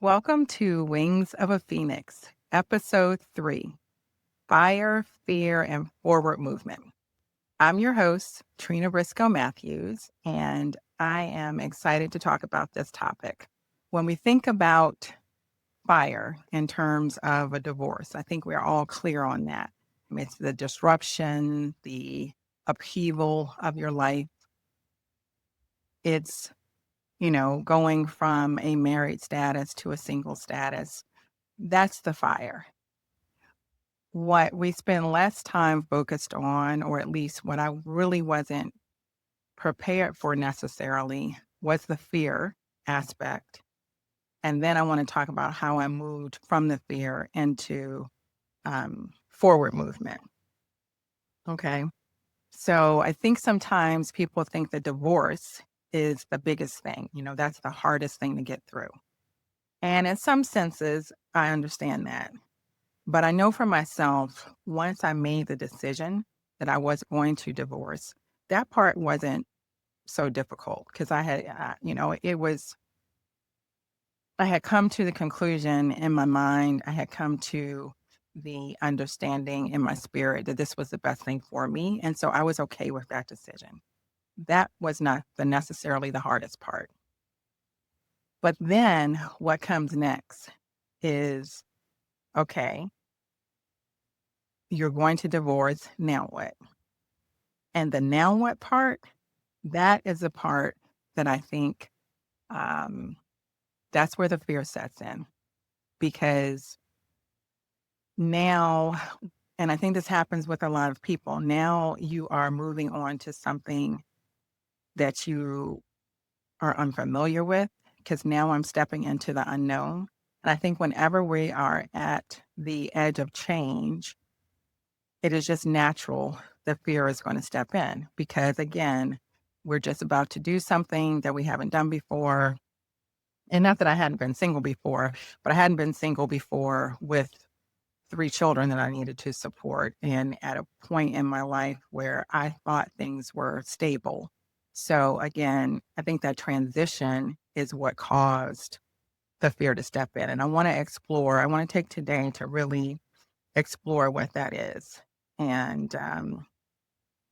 Welcome to Wings of a Phoenix, Episode 3 Fire, Fear, and Forward Movement. I'm your host, Trena Briscoe Matthews, and I am excited to talk about this topic. When we think about fire in terms of a divorce, I think we're all clear on that. It's the disruption, the upheaval of your life. It's going from a married status to a single status. That's the fire. What we spend less time focused on, or at least what I really wasn't prepared for necessarily, was the fear aspect. And then I want to talk about how I moved from the fear into forward movement. Okay. So I think sometimes people think the divorce is the biggest thing. That's the hardest thing to get through. And in some senses, I understand that. But I know for myself, once I made the decision that I was going to divorce, that part wasn't so difficult because I had, I had come to the conclusion in my mind, I had come to the understanding in my spirit that this was the best thing for me. And so I was okay with that decision. That was not necessarily the hardest part. But then what comes next is, okay, you're going to divorce, now what? And the now what part, that is the part that I think um, that's where the fear sets in. Because now, and I think this happens with a lot of people, now you are moving on to something that you are unfamiliar with, because now I'm stepping into the unknown. And I think whenever we are at the edge of change, it is just natural that fear is going to step in because, again, we're just about to do something that we haven't done before. And not that I hadn't been single before, but I hadn't been single before with 3 children that I needed to support and at a point in my life where I thought things were stable. So again, I think that transition is what caused the fear to step in. And I want to take today to really explore what that is and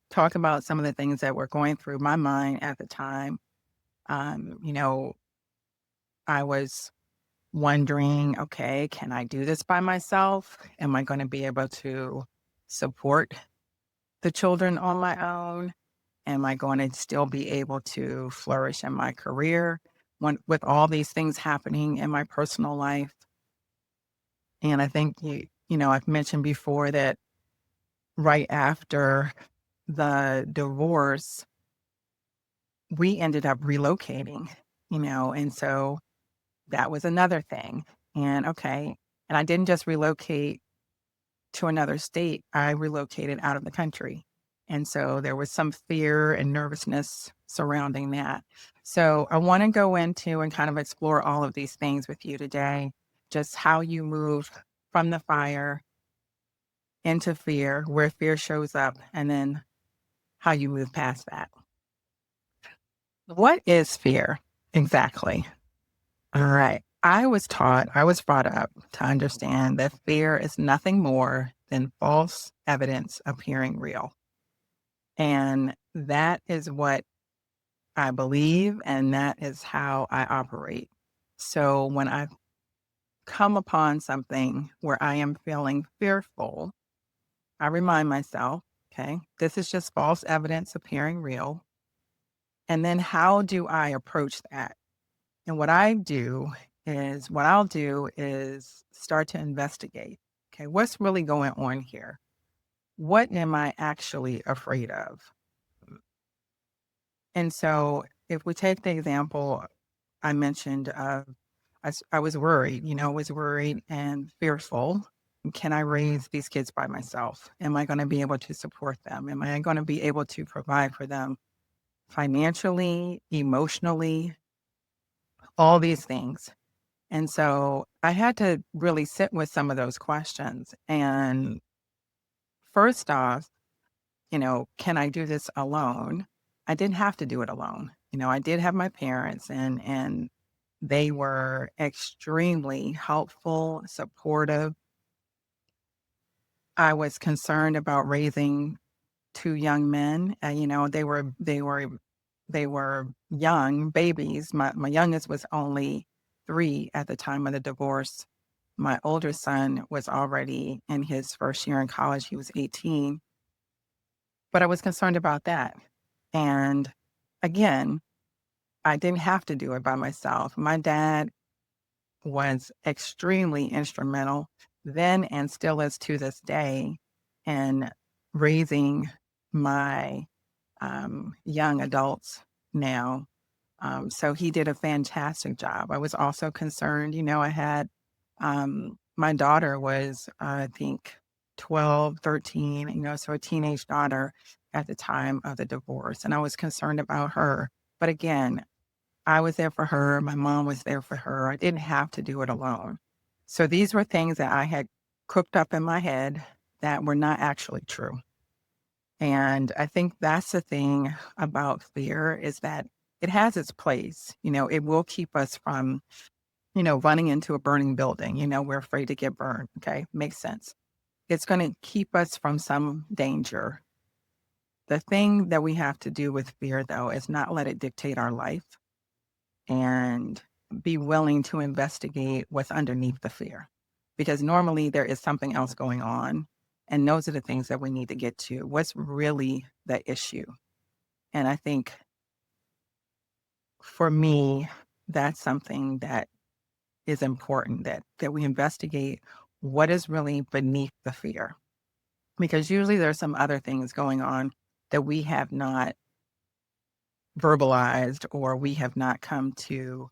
talk about some of the things that were going through my mind at the time. Um, you know, I was wondering, okay, can I do this by myself? Am I going to be able to support the children on my own? Am I going to still be able to flourish in my career with all these things happening in my personal life? And I think, I've mentioned before that right after the divorce, we ended up relocating, and so that was another thing. And okay, and I didn't just relocate to another state, I relocated out of the country. And so there was some fear and nervousness surrounding that. So I want to go into and kind of explore all of these things with you today, just how you move from the fire into fear, where fear shows up, and then how you move past that. What is fear exactly? All right. I was brought up to understand that fear is nothing more than false evidence appearing real. And that is what I believe, and that is how I operate. So when I come upon something where I am feeling fearful, I remind myself, okay, this is just false evidence appearing real. And then how do I approach that? And what I'll do is start to investigate. Okay, what's really going on here? What am I actually afraid of? And so if we take the example I mentioned of, I was worried, was worried and fearful. Can I raise these kids by myself? Am I going to be able to support them? Am I going to be able to provide for them financially, emotionally, all these things? And so I had to really sit with some of those questions. And first off, can I do this alone? I didn't have to do it alone. I did have my parents and They were extremely helpful, supportive. I was concerned about raising 2 young men, they were young babies. My youngest was only 3 at the time of the divorce. My older son was already in his first year in college, he was 18, but I was concerned about that. And again, I didn't have to do it by myself. My dad was extremely instrumental then and still is to this day in raising my young adults now. So he did a fantastic job. I was also concerned, I had my daughter was, I think, 12, 13, so a teenage daughter at the time of the divorce. And I was concerned about her. But again, I was there for her. My mom was there for her. I didn't have to do it alone. So these were things that I had cooked up in my head that were not actually true. And I think that's the thing about fear is that it has its place. It will keep us from, running into a burning building. We're afraid to get burned. Okay. Makes sense. It's going to keep us from some danger. The thing that we have to do with fear, though, is not let it dictate our life and be willing to investigate what's underneath the fear. Because normally there is something else going on. And those are the things that we need to get to. What's really the issue? And I think for me, that's something that is important that we investigate what is really beneath the fear. Because usually there's some other things going on that we have not verbalized or we have not come to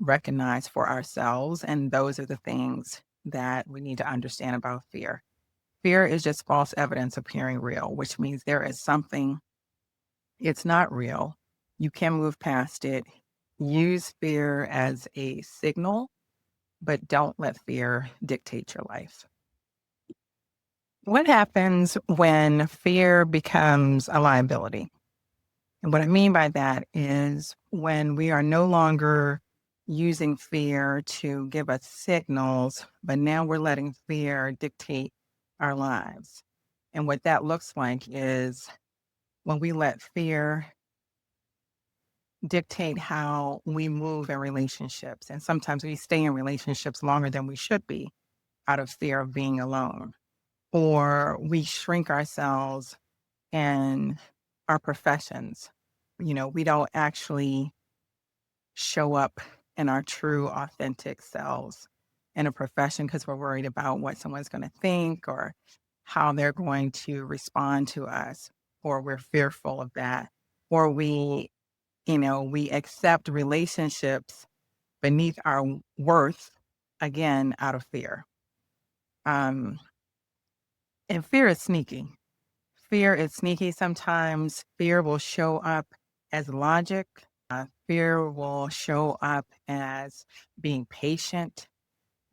recognize for ourselves. And those are the things that we need to understand about fear. Fear is just false evidence appearing real, which means there is something, it's not real. You can move past it. Use fear as a signal, but don't let fear dictate your life. What happens when fear becomes a liability? And what I mean by that is when we are no longer using fear to give us signals, but now we're letting fear dictate our lives. And what that looks like is when we let fear dictate how we move in relationships. And sometimes we stay in relationships longer than we should be out of fear of being alone, or we shrink ourselves in our professions. We don't actually show up in our true, authentic selves in a profession because we're worried about what someone's going to think or how they're going to respond to us, or we're fearful of that, or we accept relationships beneath our worth, again, out of fear. Um, and fear is sneaky. Fear is sneaky. Sometimes fear will show up as logic. Fear will show up as being patient,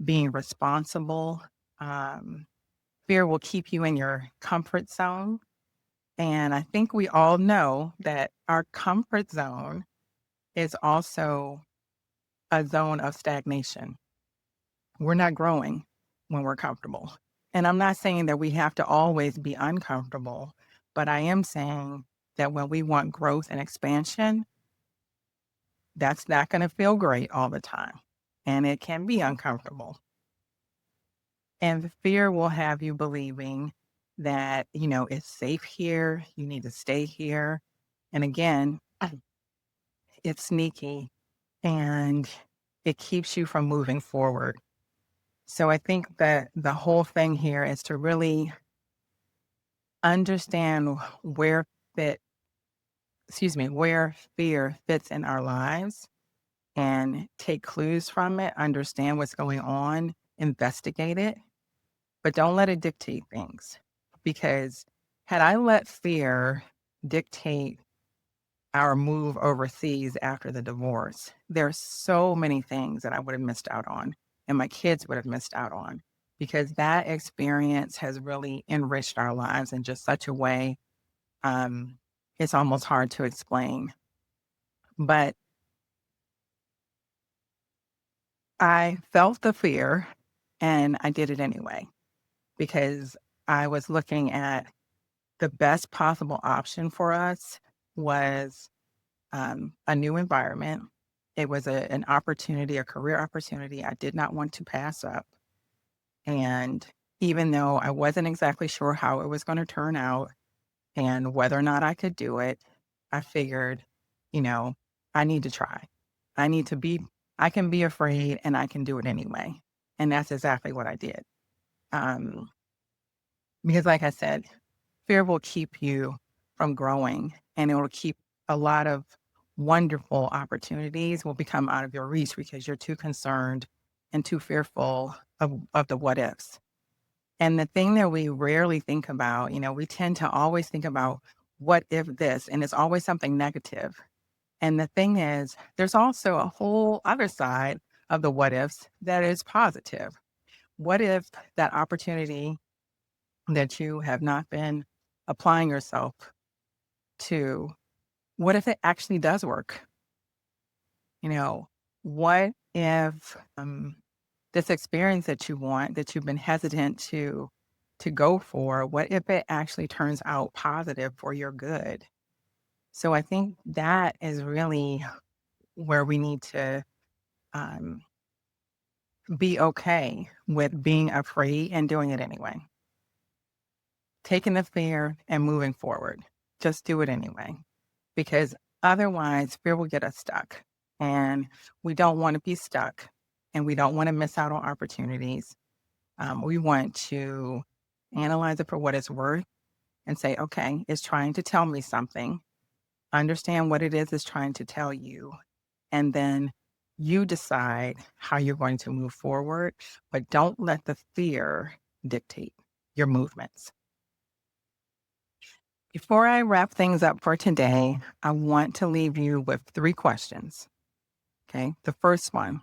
being responsible. Um, Fear will keep you in your comfort zone. And I think we all know that our comfort zone is also a zone of stagnation. We're not growing when we're comfortable. And I'm not saying that we have to always be uncomfortable, but I am saying that when we want growth and expansion, that's not going to feel great all the time. And it can be uncomfortable. And the fear will have you believing that, it's safe here, you need to stay here. And again, it's sneaky and it keeps you from moving forward. So I think that the whole thing here is to really understand fit, where fear fits in our lives and take clues from it, understand what's going on, investigate it, but don't let it dictate things. Because had I let fear dictate our move overseas after the divorce, there's so many things that I would have missed out on and my kids would have missed out on because that experience has really enriched our lives in just such a way. Um, it's almost hard to explain. But I felt the fear and I did it anyway because I was looking at the best possible option for us was a new environment. It was an opportunity, a career opportunity I did not want to pass up. And even though I wasn't exactly sure how it was going to turn out and whether or not I could do it, I figured, you know, I need to try. I need to be, I can be afraid and I can do it anyway. And that's exactly what I did. Um, because, like I said, fear will keep you from growing and it will keep a lot of wonderful opportunities will become out of your reach because you're too concerned and too fearful of the what ifs. And the thing that we rarely think about, we tend to always think about what if this, and it's always something negative. And the thing is, there's also a whole other side of the what ifs that is positive. What if that opportunity that you have not been applying yourself to, what if it actually does work? You know, what if this experience that you want, that you've been hesitant to go for, what if it actually turns out positive for your good? So I think that is really where we need to um, be okay with being afraid and doing it anyway. Taking the fear and moving forward. Just do it anyway. Because otherwise, fear will get us stuck. And we don't want to be stuck and we don't want to miss out on opportunities. We want to analyze it for what it's worth and say, okay, it's trying to tell me something. Understand what it is it's trying to tell you. And then you decide how you're going to move forward, but don't let the fear dictate your movements. Before I wrap things up for today, I want to leave you with 3 questions. Okay. The first one: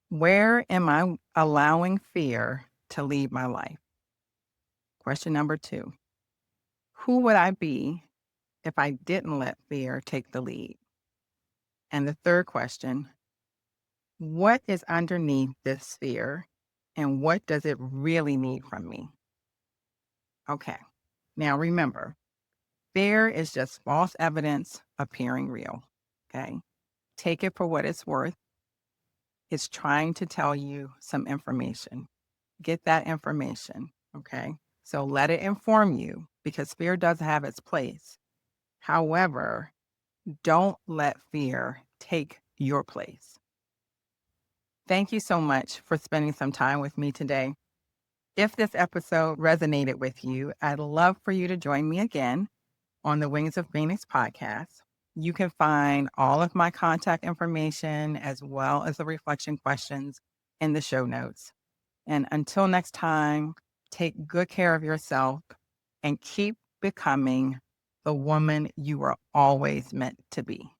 where am I allowing fear to lead my life? Question number 2: who would I be if I didn't let fear take the lead? And the third question: what is underneath this fear and what does it really need from me? Okay. Now remember, fear is just false evidence appearing real. Okay. Take it for what it's worth. It's trying to tell you some information. Get that information. Okay. So let it inform you because fear does have its place. However, don't let fear take your place. Thank you so much for spending some time with me today. If this episode resonated with you, I'd love for you to join me again on the Wings of Phoenix podcast. You can find all of my contact information as well as the reflection questions in the show notes. And until next time, take good care of yourself and keep becoming the woman you were always meant to be.